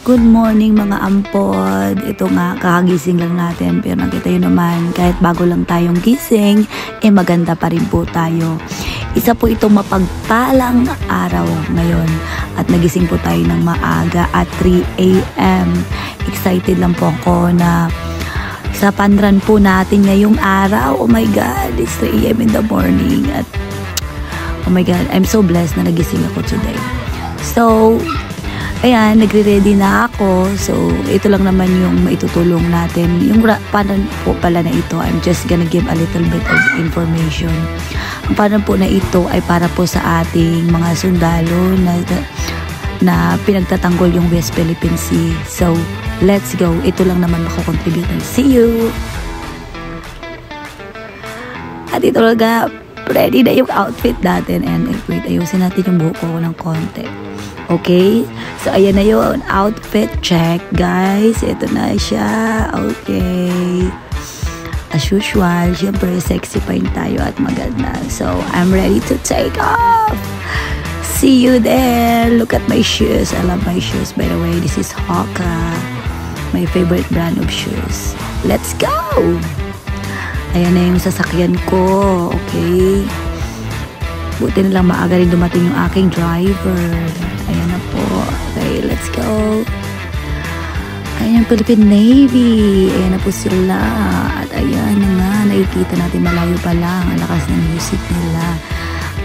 Good morning mga ampod. Ito nga, kakagising lang natin. Pero nakita yun naman, kahit bago lang tayong gising, maganda pa rin po tayo. Isa po itong mapagpalang araw ngayon. At nagising po tayo ng maaga at 3 a.m. Excited lang po ako na sa panran po natin ngayong araw. Oh my God, it's 3 a.m. in the morning. At oh my God, I'm so blessed na nagising ako today. So, ayan, nagre-ready na ako. So, ito lang naman yung maitutulong natin. Yung paano po pala na ito, I'm just gonna give a little bit of information. Ang paano po na ito ay para po sa ating mga sundalo na pinagtatanggol yung West Philippine Sea. So, let's go. Ito lang naman makakontribute. See you! At ito lang, ready na yung outfit natin. And wait, ayusin natin yung buhok ko ng konti. Okay? So, ayan na yun. Outfit check, guys. Ito na siya. Okay. As usual, syempre, sexy pa rin tayo at maganda. So, I'm ready to take off. See you there. Look at my shoes. I love my shoes. By the way, this is Hoka. My favorite brand of shoes. Let's go! Ayan na yung sasakyan ko. Okay? Buti na lang maaga rin dumating yung aking driver. Ayan na po. Okay, let's go. Ayan yung Philippine Navy. Ayan na po sila. At ayan na nga, nakikita natin malayo pa lang. Ang lakas ng music nila.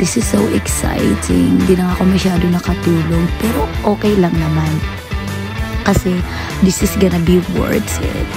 This is so exciting. Hindi na ako masyado nakatulog. Pero okay lang naman. Kasi this is gonna be worth it.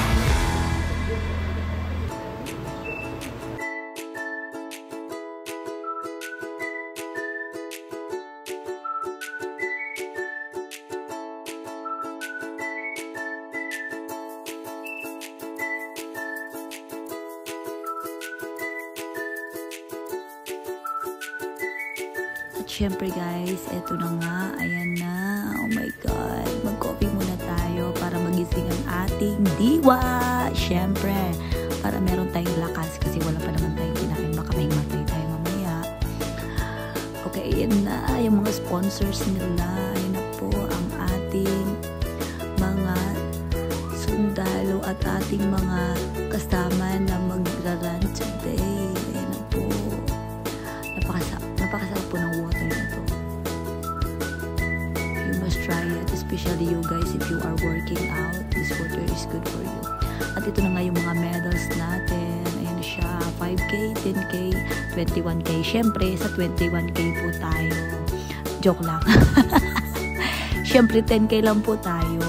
Siyempre guys, eto na nga, ayan na, oh my God, mag-coffee muna tayo para magising ang ating diwa, siyempre, para meron tayong lakas kasi wala pa naman tayong kinain, baka may matay tayo mamaya. Okay, ayan na, yung mga sponsors nila, ayan na po ang ating mga sundalo at ating mga kasama na magra-run today. Ayan na po, napakasarap po ng water na to. You must try it, especially you guys if you are working out. This water is good for you. At ito na nga yung mga medals natin. Ayan siya, 5K, 10K, 21K. Siyempre, sa 21K po tayo. Joke lang. Siyempre, 10K lang po tayo.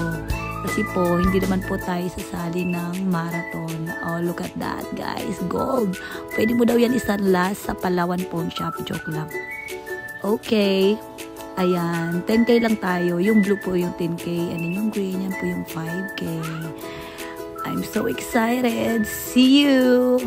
Kasi po, hindi naman po tayo sasali ng marathon. Oh, look at that, guys. Gold. Pwede mo daw yan isanlas sa Palawan Pawn Shop. Joke lang. Okay. Ayan. 10K lang tayo. Yung blue po yung 10K. And then yung green, yan po yung 5K. I'm so excited. See you!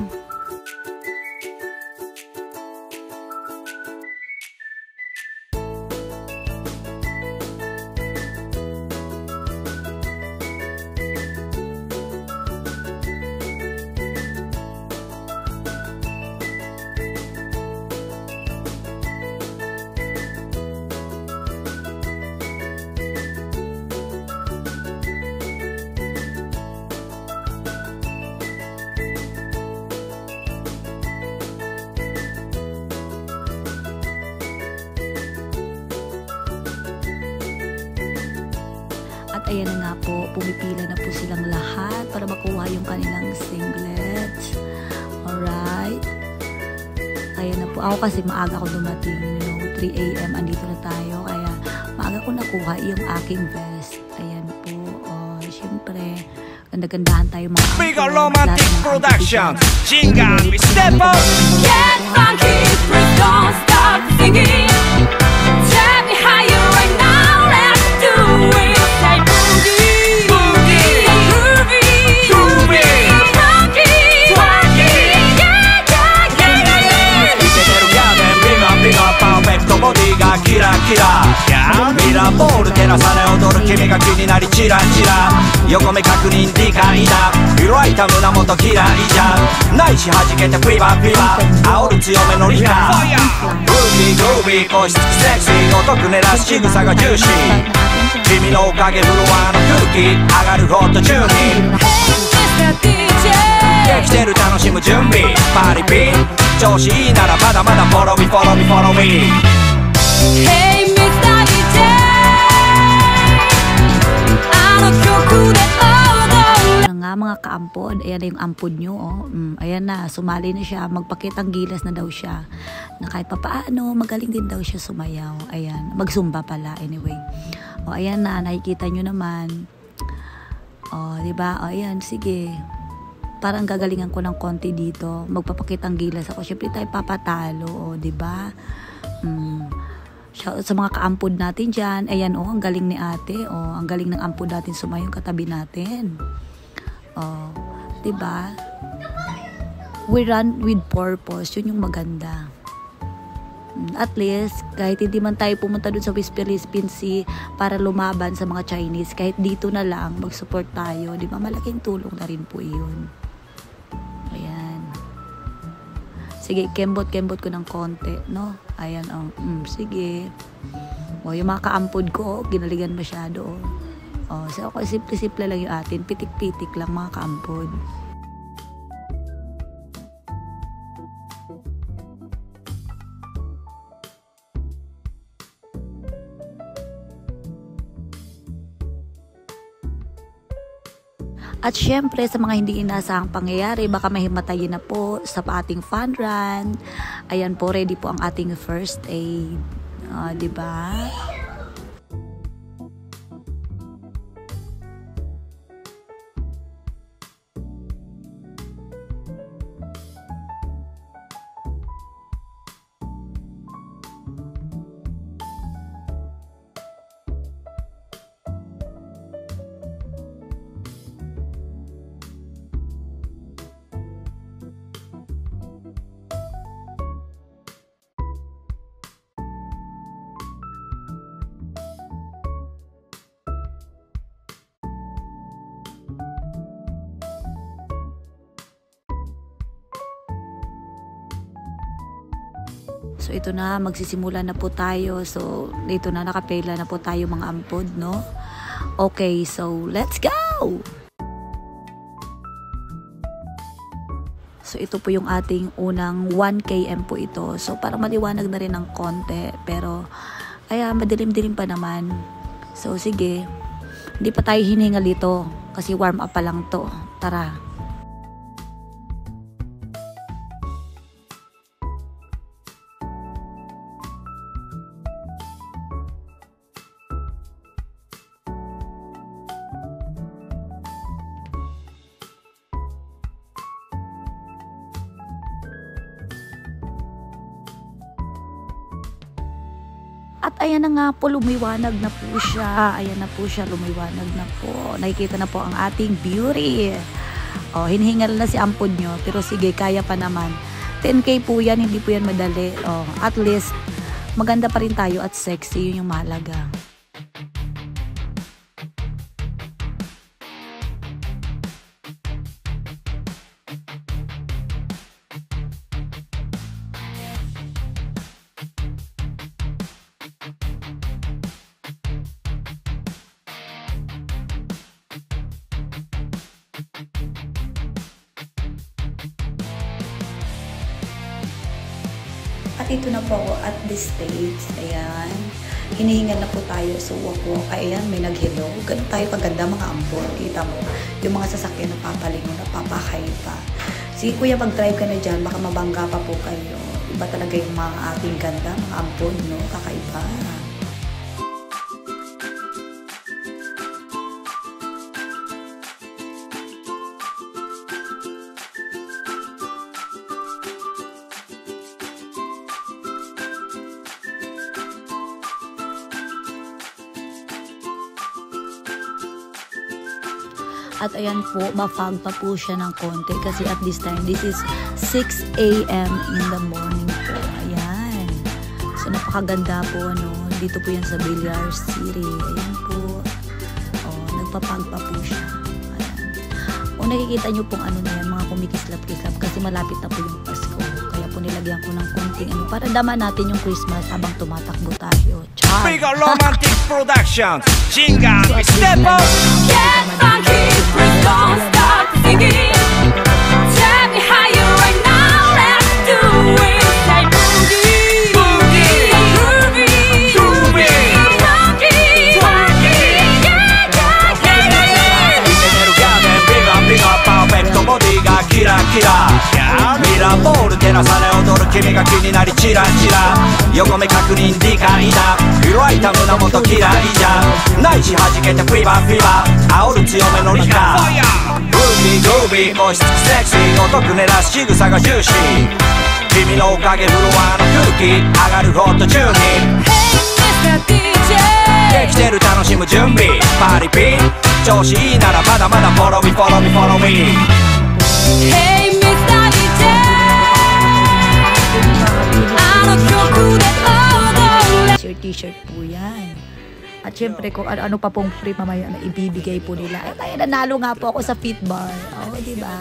At ayan na nga po, pumipila na po silang lahat para makuha yung kanilang singlet. Alright. Ayan na po. Ako kasi maaga ako dumating. 3 a.m. andito na tayo. Kaya maaga ko nakuha yung aking vest. Ayan po. Oh, syempre, ganda-gandahan tayo mga Bigger Romantic Production. Jinga, step up. Get funky, please don't stop singing. Tell me how you right now. Let's do it.キラキラミラーボール照らされ踊る君が気になりチラチラ横目確認理解だ色いた胸元嫌いじゃないし弾けてフィバーフィバー煽る強めのリカグービー個室セクシーお得ねらしぐさがジューシー君のおかげフロアの空気上がるホットチューンに Hey Mr. DJ できてる楽しむ準備パリピ調子いいならまだまだフォローミーフォローミーフォローミー Hey Mr. DJ あの曲で踊る Ano nga mga kaampod, ayan na yung ampod nyo, oh. Ayan na, sumali na siya, magpakitang gilas na daw siya. Na kahit pa paano, magaling din daw siya sumayaw. Ayan, magsumba pala, anyway. O, ayan na, nakikita nyo naman. O, diba? O, ayan, sige. Parang gagalingan ko ng konti dito. Magpapakitang gilas ako. Siyempre tayo papatalo, o, diba? Sa mga kaampod natin dyan, ayan, oh, ang galing ni ate. Oh, ang galing ng ampod natin sumayaw katabi natin. Oh, diba? We run with purpose. Yun yung maganda. At least, kahit hindi man tayo pumunta dun sa West Philippine Sea para lumaban sa mga Chinese, kahit dito na lang, mag-support tayo. Diba? Malaking tulong na rin po yun. Ayan. Sige, kembot-kembot ko ng konti, no? Ayan, oh. Sige. O, yung mga kaampod ko, ginaligan masyado, oh. Oh, so ako simple-simple lang yung atin, pitik-pitik lang mga kaampod. At syempre sa mga hindi inasahang pangyayari, baka mahimatayin na po sa ating fun run. Ayan po, ready po ang ating first aid. Diba? So ito na, magsisimula na po tayo. So dito na, nakapela na po tayo mga ampod, no? Okay, so let's go! So ito po yung ating unang 1 km po ito. So para maliwanag na rin ng konti. Pero, madilim-dilim pa naman. So sige, hindi pa tayo hiningal dito. Kasi warm up pa lang to. Tara! At ayan na nga po, lumiwanag na po siya. Ayan na po siya, lumiwanag na po. Nakikita na po ang ating beauty. Oh, hinihingal na si ampod nyo. Pero sige, kaya pa naman. 10K po yan, hindi po yan madali. Oh, at least, maganda pa rin tayo at sexy. Yun yung mahalaga. At ito na po at this stage, ayan, hinihingal na po tayo sa walk-walk. Ayan, may nag-hello. Ganun tayo kaganda mga ampod. Kita mo, yung mga sasakyan na papalingon, napapakay pa. Sige kuya, mag-drive ka na dyan, baka mabangga pa po kayo. Iba talaga yung mga ating ganda, mga ampod, no? Kakaiba. At ayan po, mafag pa po siya ng konti kasi at this time, this is 6 AM in the morning po. Ayan. So, napakaganda po, ano. Dito po yan sa Villar City. Ayan po. Oh, nagpapag pa po siya. Ayan. O, nakikita nyo pong ano na yan, mga kumikislap-kislap kasi malapit na po yung Pasko. Kaya po nilagyan ko ng konting ano, para dama natin yung Christmas habang tumatakbo tayo. Char! Big Romantic Productions! Jinga! Step up! Yeah! 君が気になりチラチラ横目確認理解だ色あいた胸元嫌いじゃないし弾けてフィーバーフィーバー煽る強めのリカグービー押しつくセクシー男狙う仕草がジューシー君のおかげフロアの空気上がるホットチューニング Hey Mr. DJ できてる楽しむ準備パリピ調子いいならまだまだフォローミフォローミフォローミ Hey Mr. DJ あの曲で踊れT-shirt po yan. At syempre kung ano pa pong free mamaya na ibibigay po nila. Ay, kaya nanalo nga po ako sa Fit Bar. Oo, diba?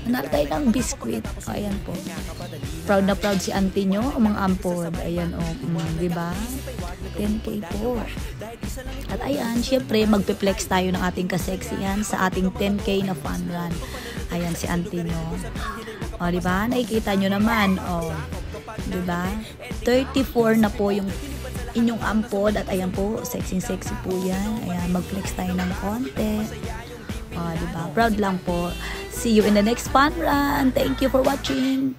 Nanalo tayo ng biscuit. O, ayan po. Proud na proud si auntie nyo, mga ampod. Ayan, diba? 10K po. At ayan, syempre, magpe-flex tayo ng ating kaseksihan sa ating 10K na fun run. Ayan, si auntie nyo. O, diba? Nakikita nyo naman. O, diba? 34 na po yung inyong ampod at ayan po, sexy po yan. Ayan, mag-flex tayo ng konti. Diba? Proud lang po. See you in the next fun run. Thank you for watching.